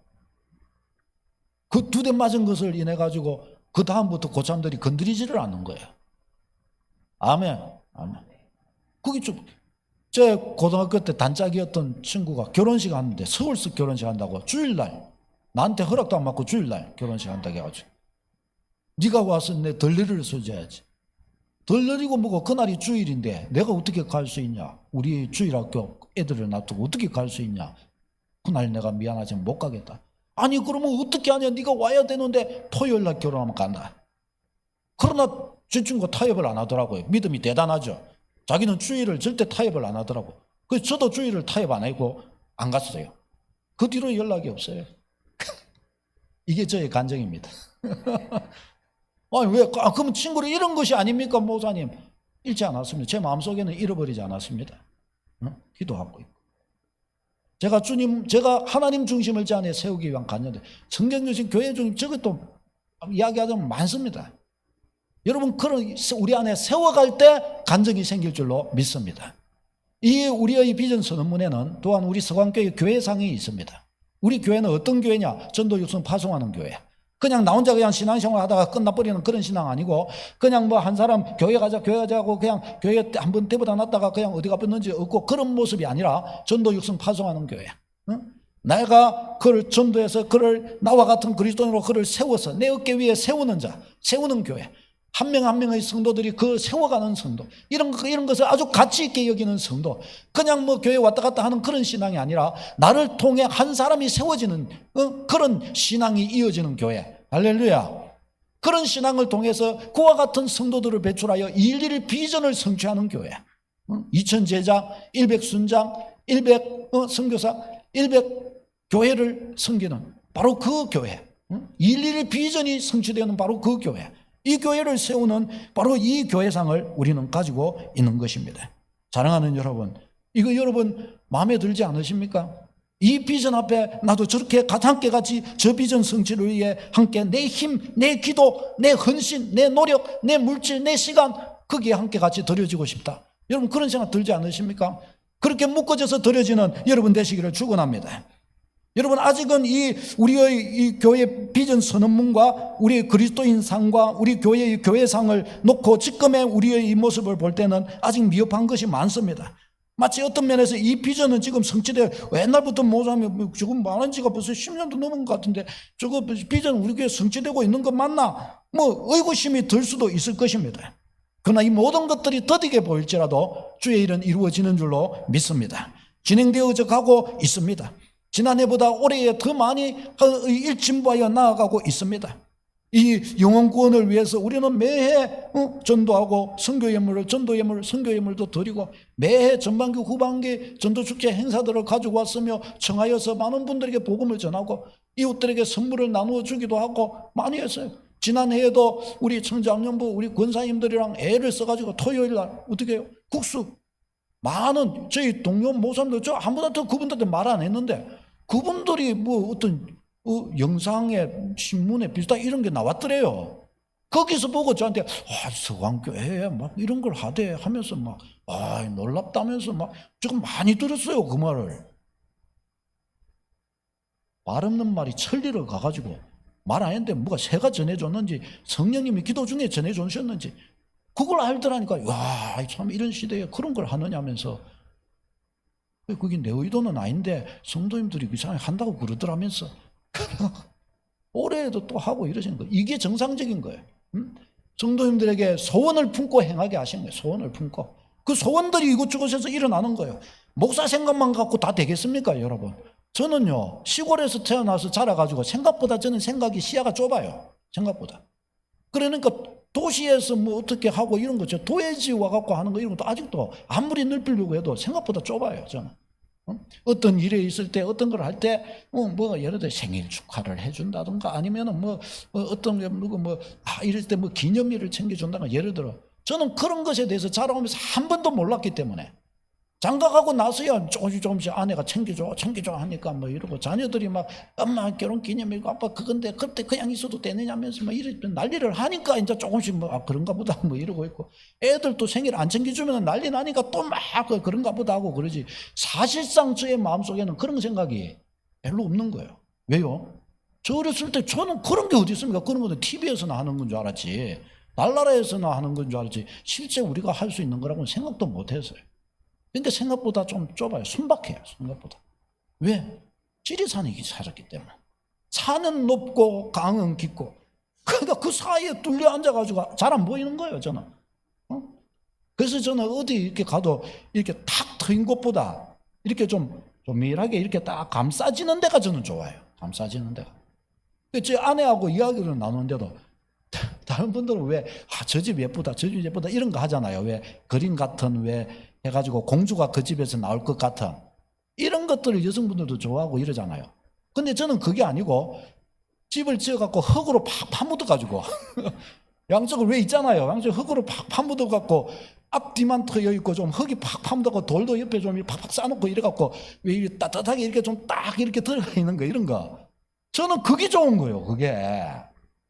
Speaker 1: 그 2대 맞은 것을 인해 가지고 그 다음부터 고참들이 건드리지를 않는 거예요. 아멘. 아멘. 그게 좀, 제 고등학교 때 단짝이었던 친구가 결혼식 하는데, 서울서 결혼식 한다고 주일날, 나한테 허락도 안 받고 주일날 결혼식 한다고 해가지고, 네가 와서 내 덜러리를 써줘야지. 덜러리고 뭐고, 그날이 주일인데 내가 어떻게 갈 수 있냐? 우리 주일학교 애들을 놔두고 어떻게 갈 수 있냐? 그날 내가 미안하지만 못 가겠다. 아니 그러면 어떻게 하냐? 네가 와야 되는데 토요일날 결혼하면 간다. 그러나 저 친구가 타협을 안 하더라고요. 믿음이 대단하죠. 자기는 주일을 절대 타협을 안 하더라고. 그래서 저도 주일을 타협 안 하고 안 갔어요. 그 뒤로 연락이 없어요. 이게 저의 간증입니다. 아니 왜? 그럼 친구를 잃은 것이 아닙니까, 목사님? 잃지 않았습니다. 제 마음속에는 잃어버리지 않았습니다. 기도하고 있고. 제가 하나님 중심을 제 안에 세우기 위한 간증들, 성경 중심, 교회 중심, 저것도 이야기하자면 많습니다. 여러분, 그런 우리 안에 세워갈 때 간증이 생길 줄로 믿습니다. 이 우리의 비전 선언문에는 또한 우리 서강교회 교회상이 있습니다. 우리 교회는 어떤 교회냐? 전도 육성 파송하는 교회. 그냥 나 혼자 그냥 신앙생활 하다가 끝나버리는 그런 신앙 아니고, 그냥 뭐 한 사람 교회 가자고 그냥 교회 한번 때보다 놨다가 그냥 어디 가봤는지 없고, 그런 모습이 아니라 전도 육성 파송하는 교회. 내가 그를 전도해서 그를 나와 같은 그리스도인으로 그를 세워서 내 어깨 위에 세우는 자, 세우는 교회. 한 명 한 명의 성도들이 그 세워가는 성도, 이런 것을 아주 가치 있게 여기는 성도, 그냥 뭐 교회 왔다 갔다 하는 그런 신앙이 아니라 나를 통해 한 사람이 세워지는 그런 신앙이 이어지는 교회. 할렐루야. 그런 신앙을 통해서 그와 같은 성도들을 배출하여 111 비전을 성취하는 교회. 2000 제자, 100 순장, 100 선교사, 100 교회를 섬기는 바로 그 교회. 111 비전이 성취되는 바로 그 교회. 이 교회를 세우는 바로 이 교회상을 우리는 가지고 있는 것입니다. 사랑하는 여러분, 이거 여러분 마음에 들지 않으십니까? 이 비전 앞에 나도 저렇게 함께 같이 저 비전 성취를 위해 함께 내 힘, 내 기도, 내 헌신, 내 노력, 내 물질, 내 시간 거기에 함께 같이 드려지고 싶다. 여러분 그런 생각 들지 않으십니까? 그렇게 묶어져서 드려지는 여러분 되시기를 축원합니다. 여러분 아직은 우리의 이 교회 비전 선언문과 우리의 그리스도인상과 우리 교회의 교회상을 놓고 지금의 우리의 이 모습을 볼 때는 아직 미흡한 것이 많습니다. 마치 어떤 면에서 이 비전은 지금 성취되어 옛날부터 모자면 지금 말한 지가 벌써 10년도 넘은 것 같은데 저거 비전 우리 교회 성취되고 있는 것 맞나? 뭐 의구심이 들 수도 있을 것입니다. 그러나 이 모든 것들이 더디게 보일지라도 주의 일은 이루어지는 줄로 믿습니다. 진행되어져 가고 있습니다. 지난해보다 올해에 더 많이 일침부하여 나아가고 있습니다. 이 영혼 구원을 위해서 우리는 매해 전도하고 선교예물도 드리고 매해 전반기 후반기 전도축제 행사들을 가지고 왔으며 청하여서 많은 분들에게 복음을 전하고 이웃들에게 선물을 나누어 주기도 하고 많이 했어요. 지난해에도 우리 청장년부 우리 권사님들이랑 애를 써가지고 토요일날 어떻게 해요? 국수 많은 저희 동료 모사님들 저 아무도 그분들한테 말 안 했는데 그분들이 뭐 어떤 영상에 신문에 비슷한 이런 게 나왔더래요. 거기서 보고 저한테 서강교회 막 이런 걸 하대 하면서 막 놀랍다면서 막 조금 많이 들었어요. 그 말을. 말 없는 말이 천리를 가가지고 말 안 했는데 뭐가 새가 전해줬는지 성령님이 기도 중에 전해주셨는지 그걸 알더라니까. 와, 참 이런 시대에 그런 걸 하느냐면서. 그게 내 의도는 아닌데 성도님들이 그 사람이 한다고 그러더라면서 올해에도 또 하고 이러시는 거예요. 이게 정상적인 거예요. 성도님들에게 소원을 품고 행하게 하신 거예요. 소원을 품고 그 소원들이 이곳저곳에서 일어나는 거예요. 목사 생각만 갖고 다 되겠습니까 여러분? 저는요 시골에서 태어나서 자라가지고 생각보다 저는 생각이 시야가 좁아요. 생각보다. 그러니까 도시에서 뭐 어떻게 하고 이런 거, 저 도회지 와갖고 하는 거 이런 것도 아직도 아무리 넓히려고 해도 생각보다 좁아요, 저는. 어떤 일에 있을 때, 어떤 걸 할 때, 뭐, 예를 들어 생일 축하를 해준다든가 아니면은 어떤 게 이럴 때 기념일을 챙겨준다든가 예를 들어. 저는 그런 것에 대해서 자라오면서 한 번도 몰랐기 때문에. 장가가고 나서야 조금씩 아내가 챙겨줘 하니까 뭐 이러고 자녀들이 막 엄마 결혼 기념일이고 아빠 그건데 그때 그냥 있어도 되느냐면서 막 이런 난리를 하니까 이제 조금씩 그런가 보다 뭐 이러고 있고 애들도 생일 안 챙겨주면 난리 나니까 또 막 그런가 보다 하고 그러지. 사실상 저의 마음속에는 그런 생각이 별로 없는 거예요. 왜요? 저 어렸을 때 저는 그런 게 어디 있습니까? 그런 것도 TV에서나 하는 건 줄 알았지 날나라에서나 하는 건 줄 알았지 실제 우리가 할 수 있는 거라고는 생각도 못 했어요. 그러니까 생각보다 좀 좁아요. 순박해요. 생각보다. 왜? 지리산이 살았기 때문에. 산은 높고 강은 깊고 그러니까 그 사이에 뚫려 앉아가지고 잘 안 보이는 거예요. 저는. 그래서 저는 어디 이렇게 가도 이렇게 탁 트인 곳보다 이렇게 좀 조밀하게 이렇게 딱 감싸지는 데가 저는 좋아요. 감싸지는 데가. 제 아내하고 이야기를 나누는데도 다른 분들은 왜 저 집 예쁘다 저 집 예쁘다 이런 거 하잖아요. 왜 그림 같은 왜 해가지고 공주가 그 집에서 나올 것 같은 이런 것들을 여성분들도 좋아하고 이러잖아요. 근데 저는 그게 아니고 집을 지어갖고 흙으로 팍 파묻어가지고 양쪽을 왜 있잖아요. 양쪽 흙으로 팍 파묻어갖고 앞뒤만 트여 있고 좀 흙이 팍 파묻어갖고 돌도 옆에 좀 팍팍 쌓아놓고 이래갖고 왜 이렇게 따뜻하게 이렇게 좀 딱 이렇게 들어가 있는 거 이런 거 저는 그게 좋은 거예요. 그게.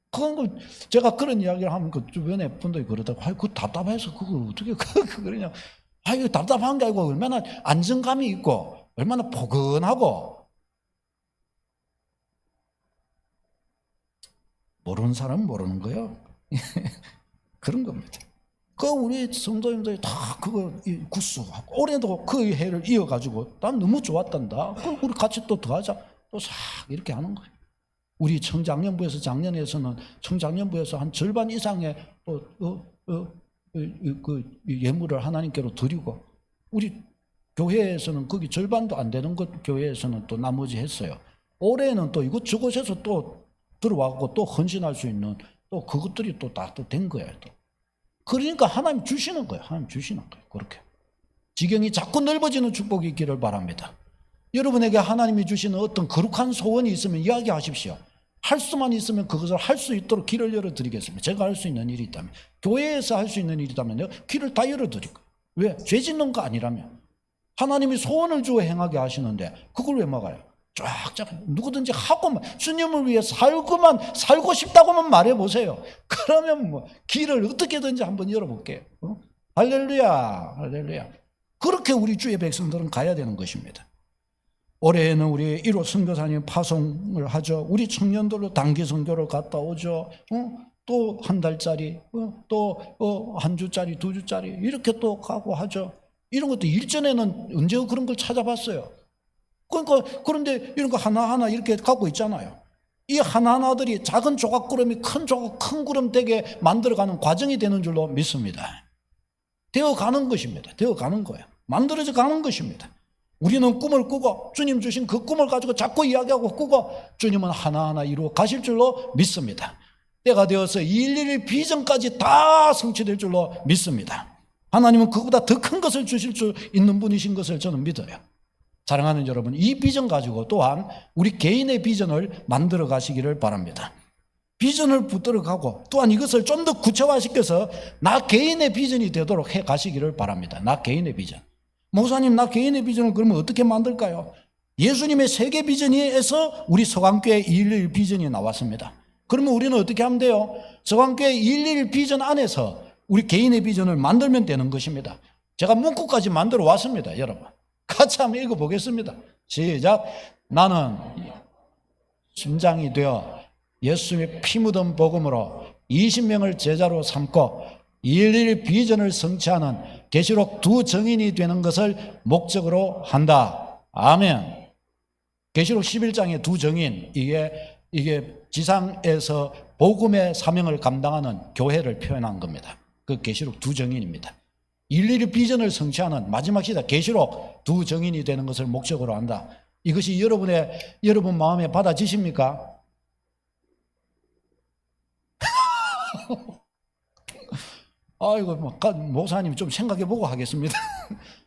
Speaker 1: 그건 거 제가 그런 이야기를 하면 그 주변에 분들이 그러다가 그 답답해서 그걸 어떻게 그러냐. 이거 답답한 게 아니고 얼마나 안정감이 있고 얼마나 포근하고 모르는 사람은 모르는 거예요. 그런 겁니다. 그 우리 성도님들이 다 그거 구수하고 올해도 그 해를 이어가지고 난 너무 좋았단다. 그 우리 같이 또 더하자. 또 싹 이렇게 하는 거예요. 우리 청장년부에서 작년에서는 청장년부에서 한 절반 이상의 그 예물을 하나님께로 드리고 우리 교회에서는 거기 절반도 안 되는 것 교회에서는 또 나머지 했어요. 올해는 또 이곳저곳에서 또 들어와고 또 헌신할 수 있는 또 그것들이 또 다 된 거예요. 또. 그러니까 하나님 주시는 거예요. 하나님 주시는 거예요. 그렇게 지경이 자꾸 넓어지는 축복이 있기를 바랍니다. 여러분에게 하나님이 주시는 어떤 거룩한 소원이 있으면 이야기하십시오. 할 수만 있으면 그것을 할 수 있도록 길을 열어드리겠습니다. 제가 할 수 있는 일이 있다면 교회에서 할 수 있는 일이 있다면 길을 다 열어드릴 거예요. 왜? 죄 짓는 거 아니라면 하나님이 소원을 주어 행하게 하시는데 그걸 왜 막아요? 쫙쫙 누구든지 하고만 주님을 위해 살고 싶다고만 말해보세요. 그러면 뭐 길을 어떻게든지 한번 열어볼게요. 할렐루야, 할렐루야. 그렇게 우리 주의 백성들은 가야 되는 것입니다. 올해에는 우리 1호 선교사님 파송을 하죠. 우리 청년들로 단기 선교를 갔다 오죠. 또 한 달짜리, 또 한 주짜리, 2주짜리 이렇게 또 가고 하죠. 이런 것도 일전에는 언제 그런 걸 찾아봤어요. 그런데 이런 거 하나하나 이렇게 갖고 있잖아요. 이 하나하나들이 작은 조각구름이 큰 구름 되게 만들어가는 과정이 되는 줄로 믿습니다. 되어가는 것입니다. 되어가는 거예요. 만들어져 가는 것입니다. 우리는 꿈을 꾸고 주님 주신 그 꿈을 가지고 자꾸 이야기하고 꾸고 주님은 하나하나 이루어 가실 줄로 믿습니다. 때가 되어서 111 비전까지 다 성취될 줄로 믿습니다. 하나님은 그보다 더 큰 것을 주실 수 있는 분이신 것을 저는 믿어요. 사랑하는 여러분, 이 비전 가지고 또한 우리 개인의 비전을 만들어 가시기를 바랍니다. 비전을 붙들어 가고 또한 이것을 좀 더 구체화시켜서 나 개인의 비전이 되도록 해 가시기를 바랍니다. 나 개인의 비전. 목사님, 나 개인의 비전을 그러면 어떻게 만들까요? 예수님의 세계 비전에서 우리 서강교회 211 비전이 나왔습니다. 그러면 우리는 어떻게 하면 돼요? 서강교회 211 비전 안에서 우리 개인의 비전을 만들면 되는 것입니다. 제가 문구까지 만들어 왔습니다. 여러분 같이 한번 읽어보겠습니다. 시작. 나는 심장이 되어 예수님의 피 묻은 복음으로 20명을 제자로 삼고 211 비전을 성취하는 계시록 두 정인이 되는 것을 목적으로 한다. 아멘. 계시록 11장의 두 정인, 이게 지상에서 복음의 사명을 감당하는 교회를 표현한 겁니다. 그 계시록 두 정인입니다. 111 비전을 성취하는 마지막 시대 계시록 두 정인이 되는 것을 목적으로 한다. 이것이 여러분 마음에 받아지십니까? 아이고, 목사님 좀 생각해보고 하겠습니다.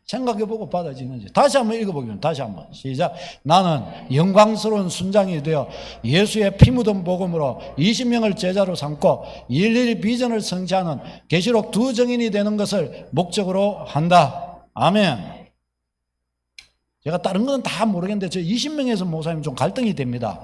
Speaker 1: 생각해보고 받아지는지. 다시 한번 읽어보겠습니다. 다시 한번. 시작. 나는 영광스러운 순장이 되어 예수의 피 묻은 복음으로 20명을 제자로 삼고 111 비전을 성취하는 계시록 두 정인이 되는 것을 목적으로 한다. 아멘. 제가 다른 건 다 모르겠는데 저 20명에서 목사님 좀 갈등이 됩니다.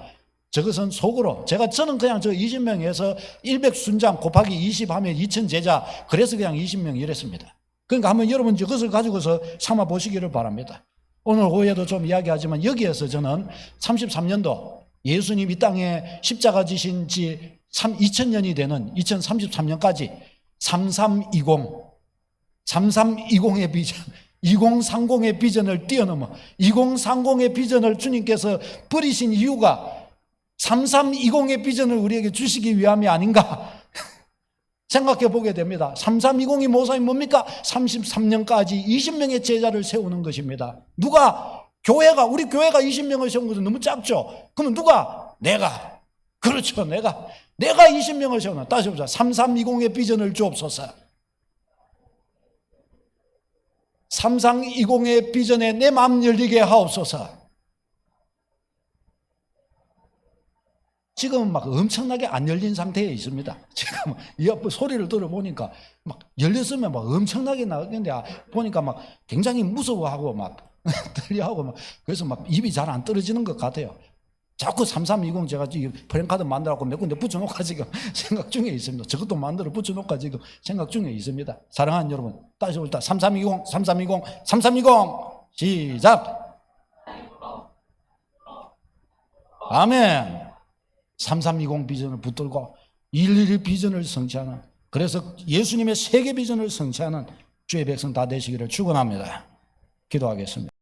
Speaker 1: 저것은 속으로 저는 그냥 저 20명에서 100순장 곱하기 20 하면 2000 제자, 그래서 그냥 20명 이랬습니다. 그러니까 한번 여러분 저것을 가지고서 삼아 보시기를 바랍니다. 오늘 오후에도 좀 이야기하지만 여기에서 저는 33년도 예수님 이 땅에 십자가 지신 지 2000년이 되는 2033년까지 3320의 비전, 2030의 비전을 뛰어넘어 2030의 비전을 주님께서 버리신 이유가 3320의 비전을 우리에게 주시기 위함이 아닌가 생각해 보게 됩니다. 3320이 목사님 뭡니까? 33년까지 20명의 제자를 세우는 것입니다. 누가? 우리 교회가 20명을 세운 것은 너무 작죠? 그러면 누가? 내가. 그렇죠. 내가 20명을 세우는. 다시 보자. 3320의 비전을 주옵소서. 3320의 비전에 내 마음 열리게 하옵소서. 지금은 막 엄청나게 안 열린 상태에 있습니다. 지금 이 앞에 소리를 들어보니까 막 열렸으면 막 엄청나게 나왔는데 보니까 막 굉장히 무서워하고 막 떨려하고 막 그래서 막 입이 잘 안 떨어지는 것 같아요. 자꾸 3320 제가 지금 프랭카드 만들어갖고 몇 군데 붙여놓고 지금 생각 중에 있습니다. 저것도 만들어 붙여놓고 지금 생각 중에 있습니다. 사랑하는 여러분, 다시 볼다 3320 시작. 아멘. 3320 비전을 붙들고 111 비전을 성취하는, 그래서 예수님의 세계 비전을 성취하는 주의 백성 다 되시기를 축원합니다. 기도하겠습니다.